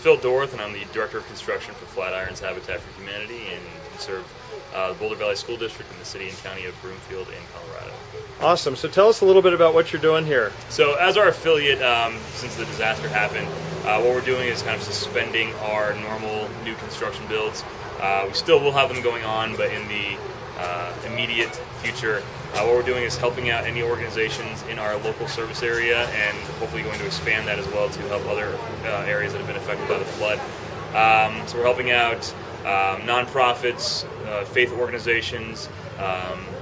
Phil Dorth, and I'm the Director of Construction for Flatirons Habitat for Humanity, and we serve the Boulder Valley School District in the city and county of Broomfield in Colorado. Awesome. So tell us a little bit about what you're doing here. So as our affiliate, since the disaster happened, what we're doing is kind of suspending our normal new construction builds. We still will have them going on, but in the immediate future, what we're doing is helping out any organizations in our local service area, and hopefully going to expand that as well to help other areas that have been affected by the flood. So we're helping out nonprofits, faith organizations,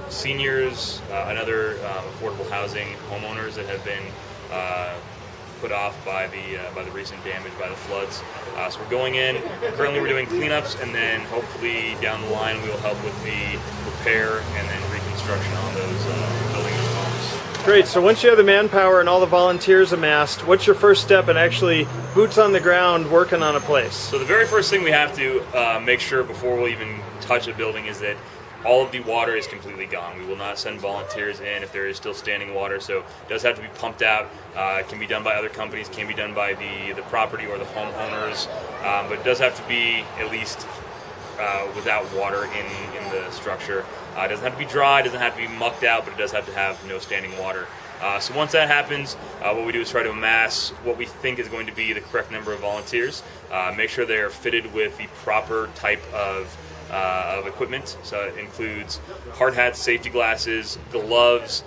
seniors, and other affordable housing homeowners that have been put off by the recent damage by the floods. So we're going in. Currently, we're doing cleanups, and then hopefully down the line we will help with the repair and then reconstruction on those buildings and homes. Great. So once you have the manpower and all the volunteers amassed, what's your first step in actually boots on the ground working on a place? So the very first thing we have to make sure before we'll even touch a building is that all of the water is completely gone. We will not send volunteers in if there is still standing water, so it does have to be pumped out. It can be done by other companies, can be done by the property or the homeowners, but it does have to be at least without water in the structure. It doesn't have to be dry, it doesn't have to be mucked out, but it does have to have no standing water. So once that happens, what we do is try to amass what we think is going to be the correct number of volunteers, make sure they're fitted with the proper type of equipment. So it includes hard hats, safety glasses, gloves,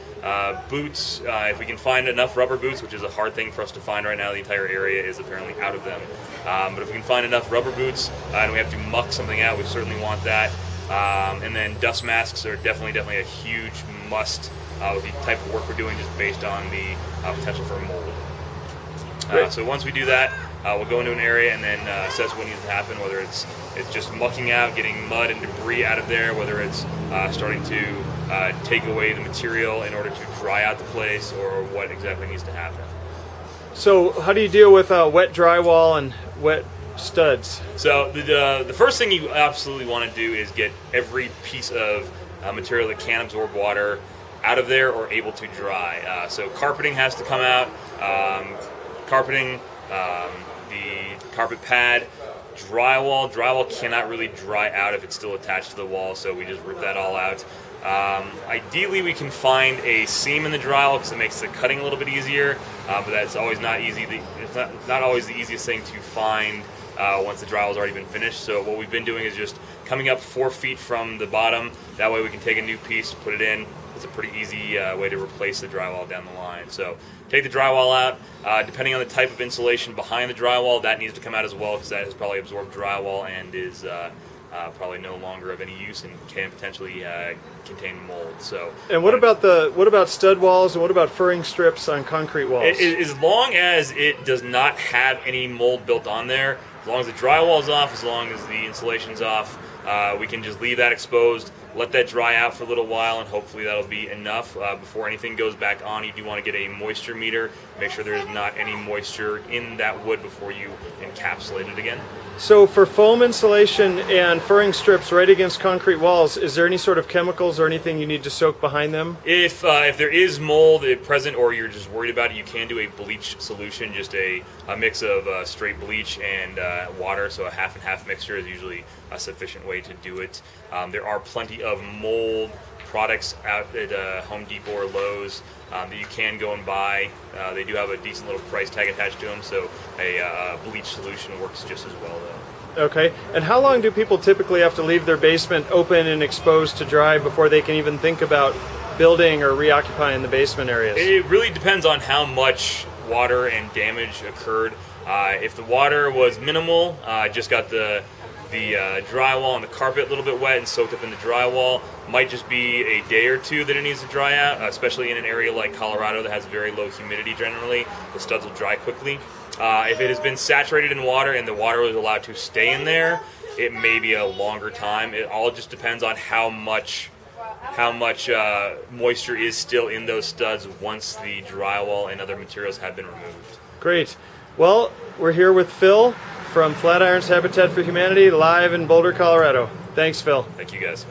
boots. If we can find enough rubber boots, which is a hard thing for us to find right now, the entire area is apparently out of them. But if we can find enough rubber boots and we have to muck something out, we certainly want that. And then dust masks are definitely a huge must with the type of work we're doing, just based on the potential for mold. So once we do that, we'll go into an area and then assess what needs to happen, whether it's just mucking out, getting mud and debris out of there, whether it's starting to take away the material in order to dry out the place, or what exactly needs to happen. So how do you deal with wet drywall and wet studs? So the first thing you absolutely want to do is get every piece of material that can absorb water out of there or able to dry. So carpeting has to come out, carpeting, the carpet pad, drywall cannot really dry out if it's still attached to the wall, so we just rip that all out. Ideally we can find a seam in the drywall because it makes the cutting a little bit easier, but that's always not easy. It's not always the easiest thing to find once the drywall's already been finished. So what we've been doing is just coming up 4 feet from the bottom. That way we can take a new piece, put it in. It's a pretty easy way to replace the drywall down the line. So take the drywall out. Depending on the type of insulation behind the drywall, that needs to come out as well, because that has probably absorbed drywall and is probably no longer of any use and can potentially contain mold. So. And what about stud walls, and what about furring strips on concrete walls? As long as it does not have any mold built on there, as long as the drywall is off, as long as the insulation's off, we can just leave that exposed, let that dry out for a little while, and hopefully that'll be enough before anything goes back on. You do want to get a moisture meter, make sure there is not any moisture in that wood before you encapsulate it again. So for foam insulation and furring strips right against concrete walls, is there any sort of chemicals or anything you need to soak behind them? If there is mold present, or you're just worried about it, you can do a bleach solution, just a mix of straight bleach and water. So a half and half mixture is usually a sufficient way to do it. There are plenty of mold products out at Home Depot or Lowe's that you can go and buy. They do have a decent little price tag attached to them, so a bleach solution works just as well though. Okay, and how long do people typically have to leave their basement open and exposed to dry before they can even think about building or reoccupying the basement areas? It really depends on how much water and damage occurred. If the water was minimal, just got the drywall and the carpet a little bit wet and soaked up in the drywall, might just be a day or two that it needs to dry out, especially in an area like Colorado that has very low humidity generally. The studs will dry quickly. If it has been saturated in water and the water was allowed to stay in there, it may be a longer time. It all just depends on how much moisture is still in those studs once the drywall and other materials have been removed. Great. Well, we're here with Phil from Flatirons Habitat for Humanity, live in Boulder, Colorado. Thanks, Phil. Thank you, guys.